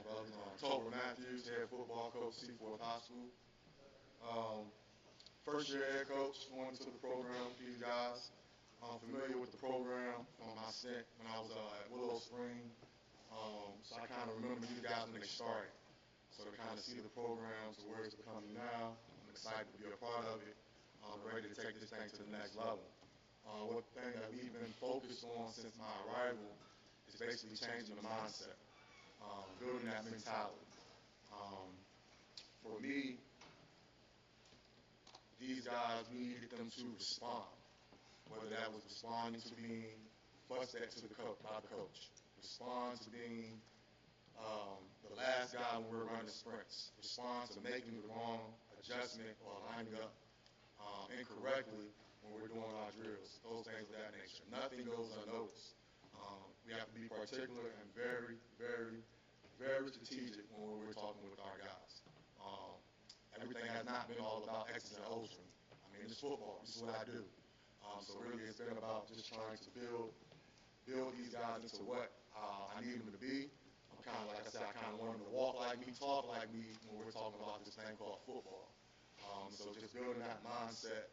brothers. Tolbert Matthews, head football coach, Seaforth High School. Um, First year head coach going into the program with these guys. I'm familiar with the program from my stint when I was at Willow Spring. So I kind of remember these guys when they started. So to kind of see the program to where it's becoming now, I'm excited to be a part of it. I'm ready to take this thing to the next level. One thing that we've been focused on since my arrival is basically changing the mindset, building that mentality. Um, for me, these guys, we needed them to respond, whether that was responding to being fussed at to the coach by the coach, respond to being the last guy when we're running sprints, respond to making the wrong adjustment or lining up incorrectly when we're doing our drills, those things of that nature. Nothing goes unnoticed. We have to be particular and very, very, very strategic when we're talking with our guys. Um, Everything has not been all about X's and O's for me. I mean, it's football. This is what I do. So really, it's been about just trying to build these guys into what I need them to be. I'm kind of, like I said, I kind of want them to walk like me, talk like me when we're talking about this thing called football. So just building that mindset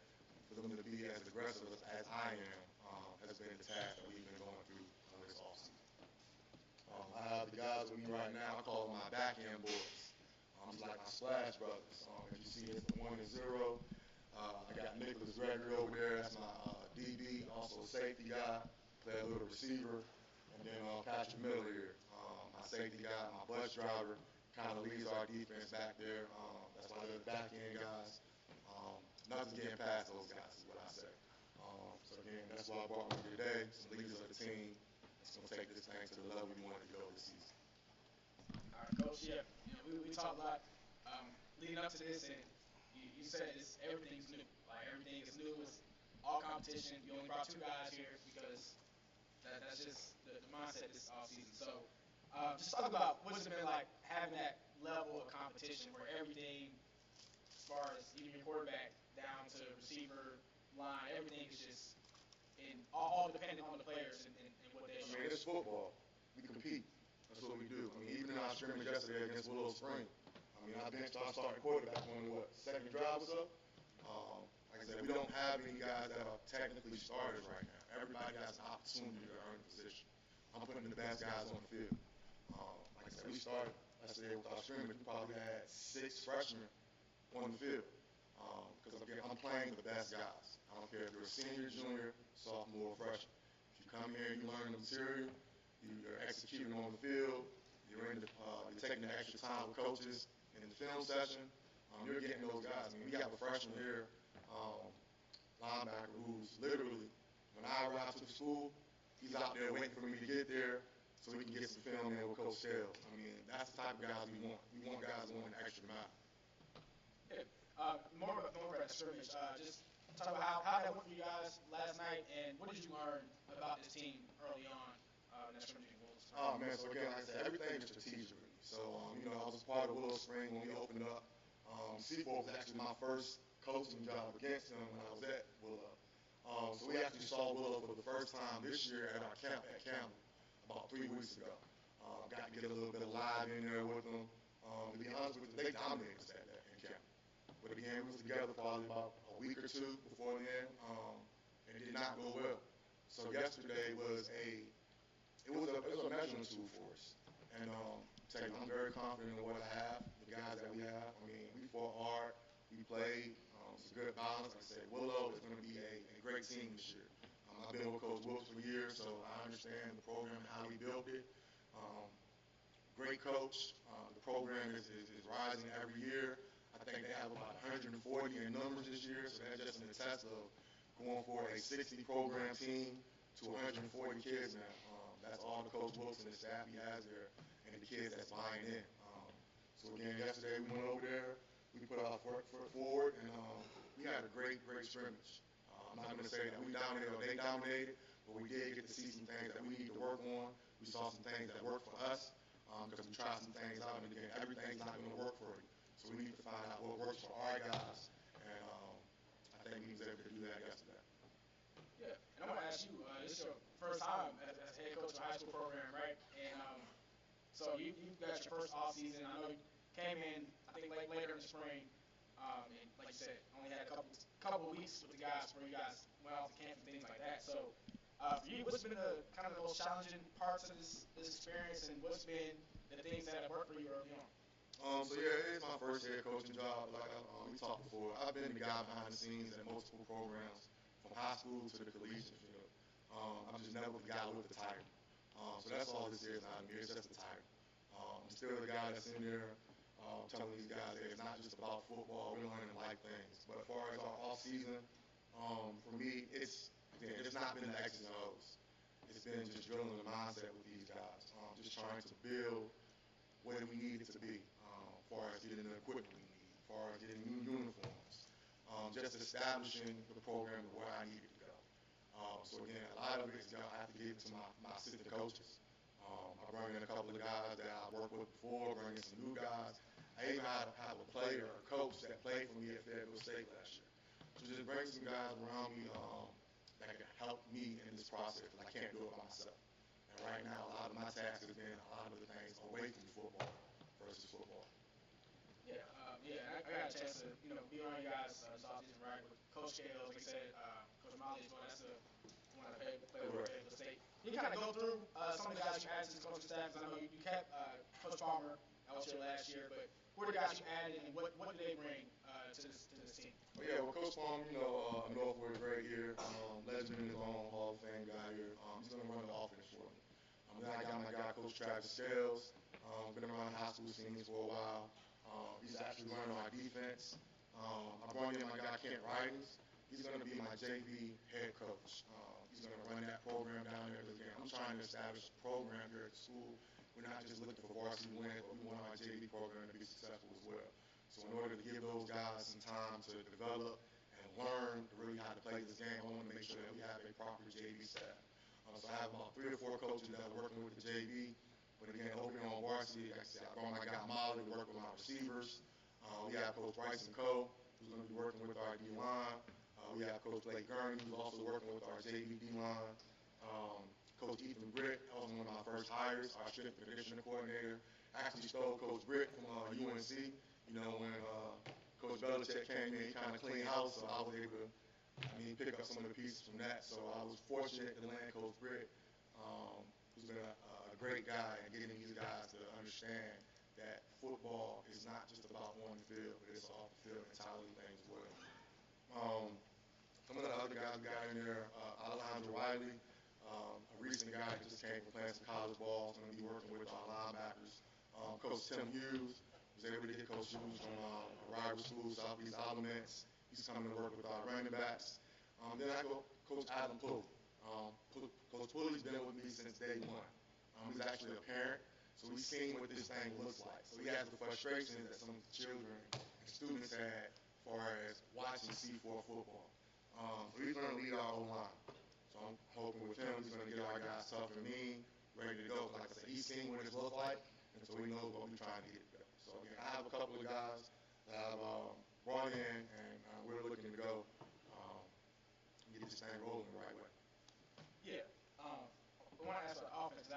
for them to be as aggressive as I am has been the task that we've been going through this offseason. I have the guys with me right now. I call them my back end boys. Just like my splash brothers. As you see, it's the 1 and 0. I got Nicholas Gregory over there. That's my DB, also a safety guy. Play a little receiver. And then Patrick Miller here, my safety guy, my bus driver, kind of leads our defense back there. That's why they're the back end guys. Nothing's getting past those guys, is what I say. So again, that's why I brought them here today. Some leaders of the team. It's going to take this thing to the level we want it to go this season. All right, Coach. Yeah, we talked a lot leading up to this, and you said everything's new. Like everything is new. It's all competition. You only brought two guys here because that's just the mindset this offseason. So just talk about what's it been like having that level of competition where everything, as far as even your quarterback down to receiver line, everything is just all dependent on the players and what they I show. mean, it's football. We compete. That's what we do. I mean, even in our scrimmage yesterday against Willow Spring, I mean, I benched our starting quarterback on what, second drive or so? Like I said, we don't have any guys that are technically starters right now. Everybody has an opportunity to earn a position. I'm putting the best guys on the field. Like I said, we started yesterday with our scrimmage. We probably had 6 freshmen on the field. Because again, I'm playing the best guys. I don't care if you're a senior, junior, sophomore, or freshman. If you come here and you learn the material, you're executing on the field, you're taking the extra time with coaches in the film session, you're getting those guys. I mean, we have a freshman here, linebacker, who's literally, when I arrive to the school, he's out there waiting for me to get there so we can get some film in with Coach Shell. I mean, that's the type of guys we want. We want guys going the extra mile. Yeah. More about the scrimmage. Just talk about how that went for you guys last night, and what did you learn about this team early on in that scrimmage with Wolves? Oh man, so again, like I said, everything is strategic with me. So I was part of Willow Spring when we opened up. Seaforth was actually my first coaching job against them when I was at Willow. So we actually saw Willow for the first time this year at our camp at Campbell about 3 weeks ago. Got to get a little bit of live in there with them. To be honest with you, they dominated us at that in camp. But again, we was together probably about a week or two before then, and it did not go well. So yesterday was a measuring tool for us. And I'm very confident in what I have, the guys that we have. I mean, we fought hard, we played. It's a good balance. Like I said, Willow is going to be a great team this year. I've been with Coach Wilkes for years, so I understand the program and how he built it. Um, Great coach. The program is rising every year. I think they have about 140 in numbers this year, so that's just an attest of going for a 60 program team to 140 kids now. That's all the Coach Wilkes and the staff he has there and the kids that's buying in. So again, yesterday we went over there, we put our foot forward, and we had a great scrimmage. I'm not going to say that we dominated or they dominated, but we did get to see some things that we need to work on. We saw some things that worked for us because we tried some things out, and again, everything's not going to work for you. So we need to find out what works for our guys, and I think we was able to do that yesterday. Yeah, and I want to ask you, this is your first time as head coach of a high school program, right? And So you got your first off season. I know you came in, I think later in the spring, and like you said, only had a couple of weeks with the guys where you guys went off to camp and things like that. So for you, what's been the kind of the most challenging parts of this experience, and what's been the things that have worked for you early on? So yeah, it is my first head coaching job. Like we talked before, I've been the guy behind the scenes at multiple programs, from high school to the collegiate field. I'm just never the guy with the title. So that's all this is out of me. It's just a title. I'm still the guy that's in there telling these guys, hey, it's not just about football. We're learning life things. But as far as our off season, for me, it's not been the X's and O's. It's been just drilling the mindset with these guys, just trying to build what we need it to be, as far as getting the equipment we need, as far as getting new uniforms, just establishing the program where I need it to go. So again, a lot of it is I have to give it to my assistant coaches. I bring in a couple of guys that I worked with before, bring in some new guys. I even have a player or a coach that played for me at Fayetteville State last year. So just bring some guys around me that can help me in this process, because I can't do it by myself. And right now, a lot of my task has been a lot of the things away from football versus football. I got a chance to be around you guys this offseason, right? With Coach Scales, like I said, Coach Molly as well. That's one of the favorite players at Fayetteville State. Can you kind of go through some of the guys you added to the coaching staff? Because I know you kept Coach Palmer out here last year, but who are the guys you added, and what do they bring to this team? Well, yeah, well, Coach Palmer, a Northwood great here, legend in his own Hall of Fame guy here. He's going to run the offense for me. Then I got my guy, Coach Travis Scales. Been around the high school scenes for a while. He's actually running our defense. I brought in my guy, Kent Ridings. He's going to be my JV head coach. He's going to run that program down there. Again, I'm trying to establish a program here at the school. We're not just looking for varsity wins, but we want our JV program to be successful as well. So in order to give those guys some time to develop and learn really how to play this game, I want to make sure that we have a proper JV staff. So I have about 3 or 4 coaches that are working with the JV. But again, over here on varsity, like I said, I brought my guy Molly to work with my receivers. We have Coach Bryson Coe, who's going to be working with our D-line. We have Coach Blake Gurney, who's also working with our JV D-line. Coach Ethan Britt, that was one of my first hires, our strength and conditioning coordinator. Actually stole Coach Britt from UNC. When Coach Belichick came in, he kind of cleaned house, so I was able to pick up some of the pieces from that. So I was fortunate to land Coach Britt, who's been a great guy in getting these guys to understand that football is not just about on the field, but it's off the field mentality thing as well. Some of the other guys we got in there, Alejandro Wiley, a recent guy that just came from playing some college ball, is going to be working with our linebackers. Coach Tim Hughes was able to get Coach Hughes from a rival school, Southeast Alamance. He's coming to work with our running backs. Then I go Coach Adam Pulley. Coach Pulley's been with me since day one. He's actually a parent, so he's seen what this thing looks like. So he has the frustrations that some children and students had as far as watching Seaforth football. So he's going to lead our O-line. So I'm hoping with him, he's going to get our guys tough and mean, ready to go. Like I said, he's seen what it looks like, and so he knows what we're trying to get together. So again, I have a couple of guys that I've brought in, and we're looking to go get this thing rolling the right way. Yeah. I want to ask about the offense.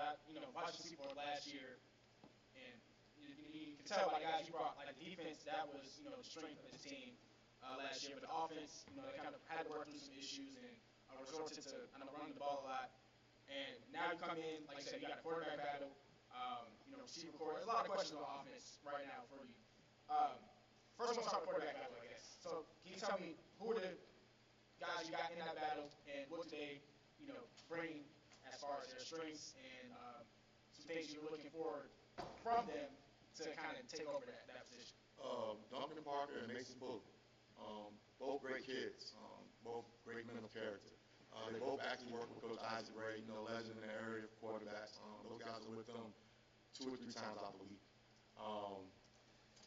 Watching Seaforth last year, and you can tell by the guys you brought, like the defense, that was, the strength of this team last year. But the offense, they kind of had to work through some issues and resorted to running the ball a lot. And now you come in, like I said, you got a quarterback battle, receiver core. There's a lot of questions on offense right now for you. First, I want to start with quarterback battle, I guess. So can you tell me who are the guys you got in that battle, and what do they, bring as far as their strengths and some things you're looking forward from them to kind of take over that position? Duncan Parker and Mason Bullock, both great kids, both great men of character. They both actually work with Coach Isaac Ray, legend in the area of quarterbacks. Those guys are with them 2 or 3 times out the week.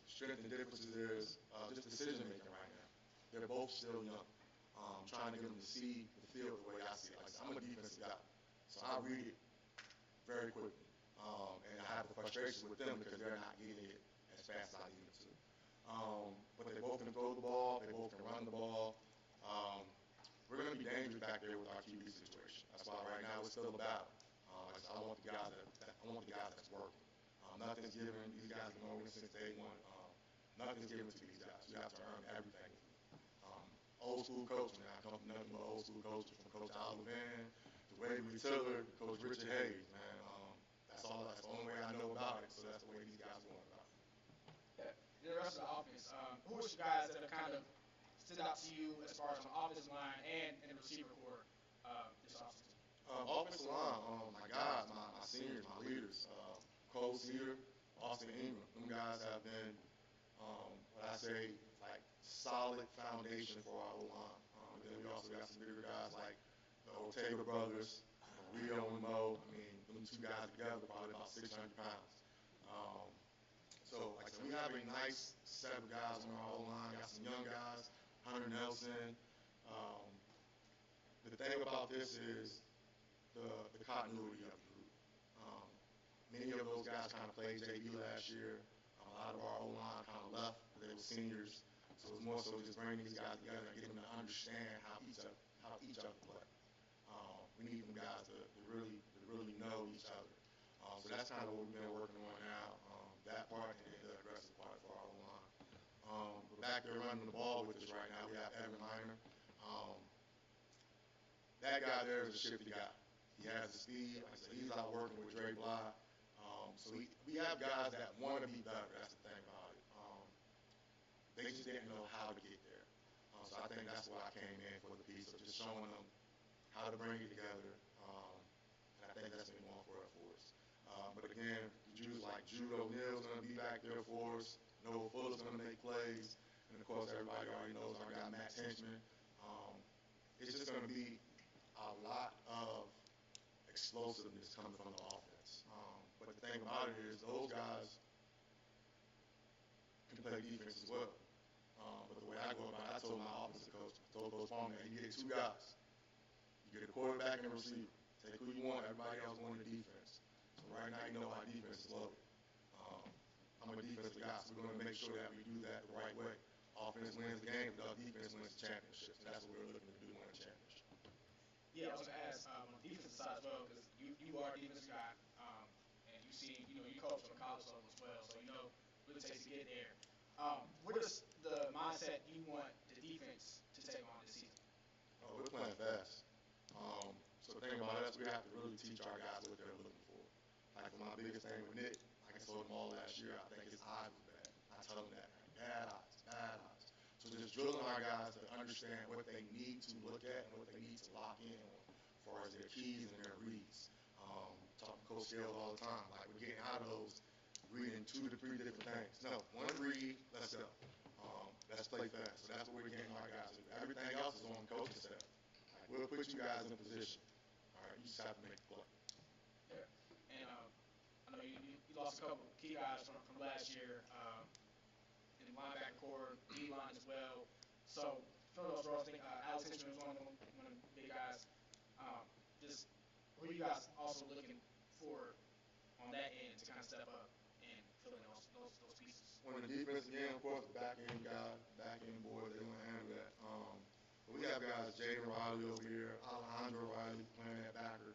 Strength and differences is just decision making right now. They're both still young. Trying to get them to see the field the way I see it. Like I'm a defensive guy, so I read it very quickly, and I have the frustration with them because they're not getting it as fast as I need them to. But they both can throw the ball, they both can run the ball. We're going to be dangerous back there with our QB situation. That's why right now it's still a battle. I want the guys that's working. Nothing's given. These guys have been over since day one. Nothing's given to these guys. You have to earn everything. Old school coaching. I come from nothing but old school coaching, from Coach Oliver Van to Waverly Tiller to Coach Richard Hayes, man. That's all. That's the only way I know about it. So that's the way these guys are going about it. Yeah. The rest of the offense, who are some guys that have kind of stood out to you as far as on the offensive line and in the receiver corps this offseason? Offensive line, my guys, my seniors, my leaders, Cole Cedar, Austin Ingram. Them guys have been, what I say, like solid foundation for our O-line. Then we also got some bigger guys like the Ortega brothers, Rio and Mo. I mean, them two guys together probably about 600 pounds. So, like I said, we have a nice set of guys on our O-line. Got some young guys, Hunter Nelson. The thing about this is the continuity of the group. Many of those guys kind of played JV last year. A lot of our O-line kind of left, but they were seniors. So it's more so just bringing these guys together and getting them to understand how each other play. We need them guys to really know each other. So that's kind of what we've been working on now. That part and then the aggressive part for our O-line. We're back there running the ball with us right now. We have Evan Miner. That guy there is a shifty guy. He has the speed. Like I said, he's out working with Dre Bly. So we have guys that want to be better. That's the thing about it. They just didn't know how to get there. So I think that's why I came in for the piece of just showing them how to bring it together. And I think that's been going for us. But again, Jews like Jude O'Neill's going to be back there for us. Noah Fuller's going to make plays. And of course, everybody already knows our guy Matt Tenchman. It's just going to be a lot of explosiveness coming from the offense. But the thing about it is those guys can play defense as well. But the way I go about it, I told my offensive coach, I told Coach Palmer, you get two guys. You get a quarterback and a receiver. Take who you want, everybody else going to defense. So right now, you know our defense is loaded. I'm a defensive guy, so we're going to make sure that we do that the right way. Offense wins the game, but our defense wins the championship. So that's what we're looking to do, win a championship. Yeah, I was going to ask on the defensive side as well, because you are a defensive guy, and you coach on the college level as well, so you know what it takes to get there. What is the mindset you want the defense to take on this season? Oh, we're playing fast. So the thing about us, we have to really teach our guys what they're looking for. Like my biggest thing with Nick, like I told him all last year, I think his eyes were bad. I tell him that, bad eyes. So just drilling our guys to understand what they need to look at and what they need to lock in on as far as their keys and their reads. Talking Coach Scales all the time, like we're getting out of those reading 2 to 3 different things. No, one read, let's go. Let's play fast. So that's what we're getting our guys to do. Everything else is on coaching staff. Like we'll put you guys in a position. All right, you just have to make the play. Yeah. And I know you lost a couple of key guys from last year in the linebacker core, D-line as well. So filling those roles, I think Alex Hitchman was one of the big guys. Just who are you guys also looking for on that end to kind of step up and fill in those pieces? On the defense, again, of course, the back end guy, back end boys, they want to handle that. But we have guys, Jaden Riley over here, Alejandro Riley playing at backer.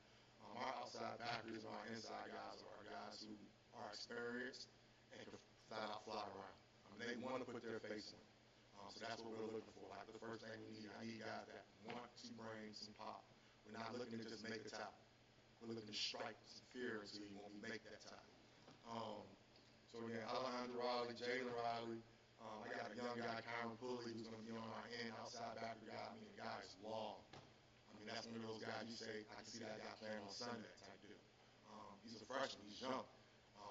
Our outside backers and our inside guys are guys who are experienced and can flat out fly around. They want to put their face in. So that's what we're looking for. Like the first thing we need, I need guys that want to bring some pop. We're not looking to just make a tackle. We're looking to strike some fear into you when we make that tackle. So again, Alejandro Riley, Jalen Riley. I got a young guy, Kyron Pulley, who's going to be on our end outside backer guy. I mean, the guy is long. I mean, that's one of those guys you say, I can see that guy playing on Sunday type deal. He's a freshman. He's young.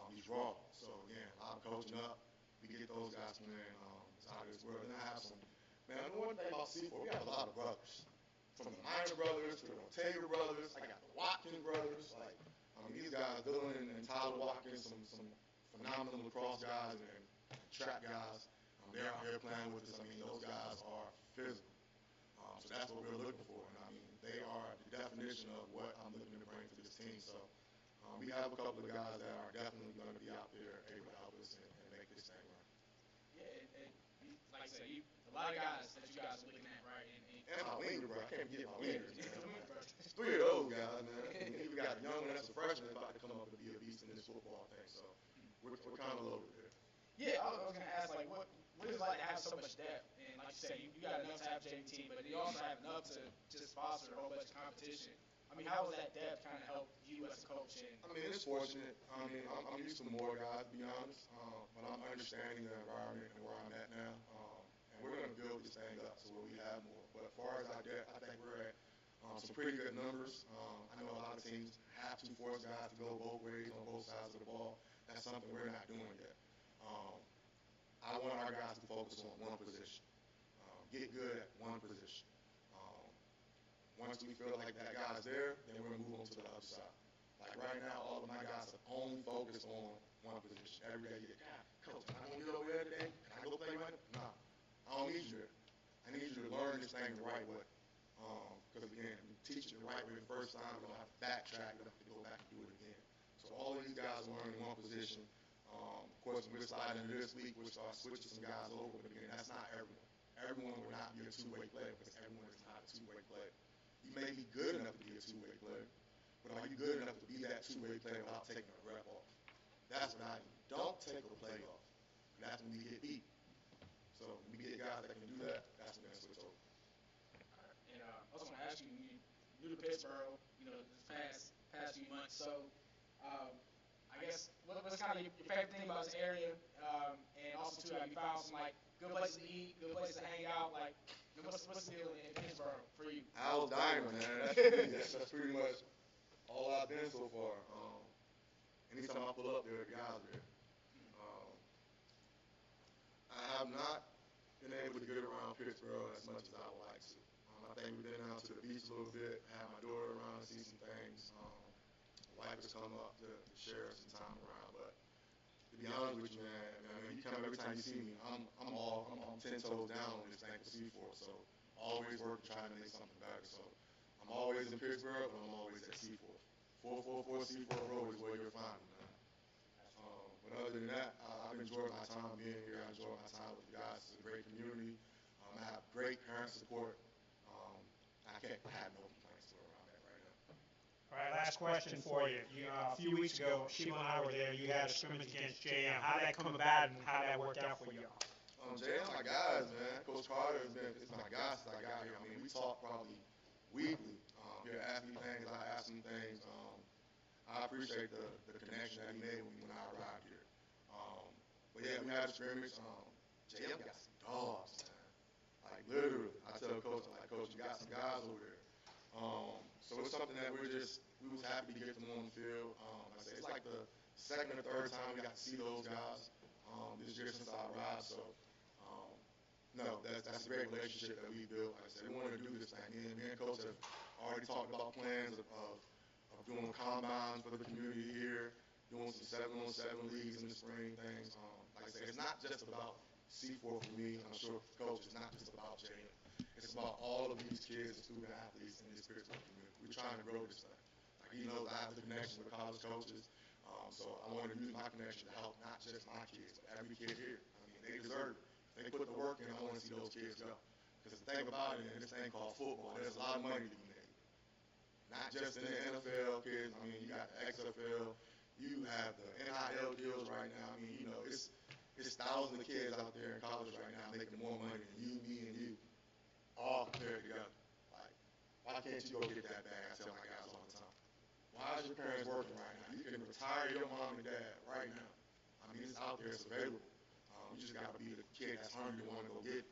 He's raw. So again, a lot of coaching up. We get those guys playing out of this world. And I have some. Man, I know one thing about Seaforth. We have a lot of brothers. From the Minor brothers to the Ortega brothers. I got the Watkins brothers. Like, these guys, Dylan and Tyler Watkins, some phenomenal lacrosse guys and track guys. They're out here playing with us. I mean, those guys are physical. So that's what we're looking for. And I mean, they are the definition of what I'm looking to bring to this team. So we have a couple of guys that are definitely going to be out there able to help us and make this thing run. Yeah, like I said, a lot of guys that you guys are looking at, right? And my winger, bro. I can't forget my wingers, man. 3 of those guys, man. We got a young one that's a freshman about to come up to be a beast in this football thing. So We're kind of loaded there. Yeah, I was gonna ask like what is it like to have so much depth? And like you said, you got enough to have a JV team, but you also have enough to just foster a whole bunch of competition. I mean, how was that depth kind of helped you as a coach? And I mean, it's fortunate. I mean, I'm used to more guys, to be honest, but I'm understanding the environment and where I'm at now. And we're going to build this thing up so where we have more. But as far as our depth, I think we're at some pretty good numbers. I know a lot of teams have to force guys to go both ways on both sides of the ball. That's something we're not doing yet. Um, I want our guys to focus on one position, get good at one position. Um, Once we feel like that guy's there, then we'll move on to the other side. Like right now, all of my guys are only focused on one position. Every day, you get, God, coach, can I go get over there today? Can I go play right now? Nah, I don't need you there. I need you to learn this thing the right way. Because again, if you teach it the right way the first time, you don't have to backtrack. You don't have to go back and do it again. So all of these guys are learning one position. Of course, when we're sliding into this week, we'll start switching some guys over. But again, that's not everyone. Everyone will not be a two-way player because everyone is not a two-way player. You may be good enough to be a two-way player, but are you good enough to be that two-way player without taking a rep off? That's what I mean. Don't take a play off. That's when we get beat. So when we get guys that can do that, that's when they switch over. and I was gonna ask you, you new to Pittsboro, this past few months. So I guess what's kind of your favorite thing about this area? And also too, have you found some like good places to eat, good places to hang out? Like, what's the deal in Pittsboro for you? Al's Diner, man. That's pretty much all I've been so far. Anytime I pull up there, the guys are there. Um, I have not been able to get around Pittsboro as much as I would like to. I think we've been down to the beach a little bit, had my daughter around to see some things. My wife has come up to share some time around, but to be honest with you, man, I mean, you come every time you see me, I'm 10 toes down on this thing for Seaforth, so always working trying to make something better. So I'm always in Pittsburgh, but I'm always at Seaforth. 444 Seaforth Road is where you'll find me, man. But other than that, I've enjoyed my time being here. I enjoy my time with the guys. It's a great community. I have great parent support. I have no complaints to where I'm at right now. All right, last question for you. A few weeks ago, Sheila and I were there. You had a scrimmage against JM. How did that come about and how did that work out for you all? JM, my guys, man. Coach Carter is my guy since I got here. I mean, we talk probably weekly. He'll ask me things, I ask him things. I appreciate the connection that he made when I arrived here. But yeah, we had a scrimmage. JM got some dogs, man. Like literally, I tell Coach, I'm like, Coach, you got some guys over there. So it's something that we was happy to get them on the field. Like I say it's like the second or third time we got to see those guys this year since I arrived. So no, that's a great relationship that we built. Like I said, we wanted to do this thing. Me and Coach have already talked about plans of doing combines for the community here, doing some 7-on-7 leagues in the spring things. Like I said, it's not just about Seaforth for me. I'm sure Coach, it's not just about Jalen. It's about all of these kids and student athletes in this Pittsburgh community. We're trying to grow this thing. Like he knows I have the connection with college coaches, so I wanted to use my connection to help not just my kids, but every kid here. I mean, they deserve it. They put the work in. I want to see those kids go. Because the thing about it, this thing called football, there's a lot of money to be made. Not just in the NFL, kids. I mean, you got the XFL. You have the NIL deals right now. I mean, it's thousands of kids out there in college right now making more money than you, me, and you all compared together. Like, why can't you go get that bag? I tell my guys all the time. Why is your parents working right now? You can retire your mom and dad right now. I mean, it's out there. It's available. You just got to be the kid that's hungry to want to go get it.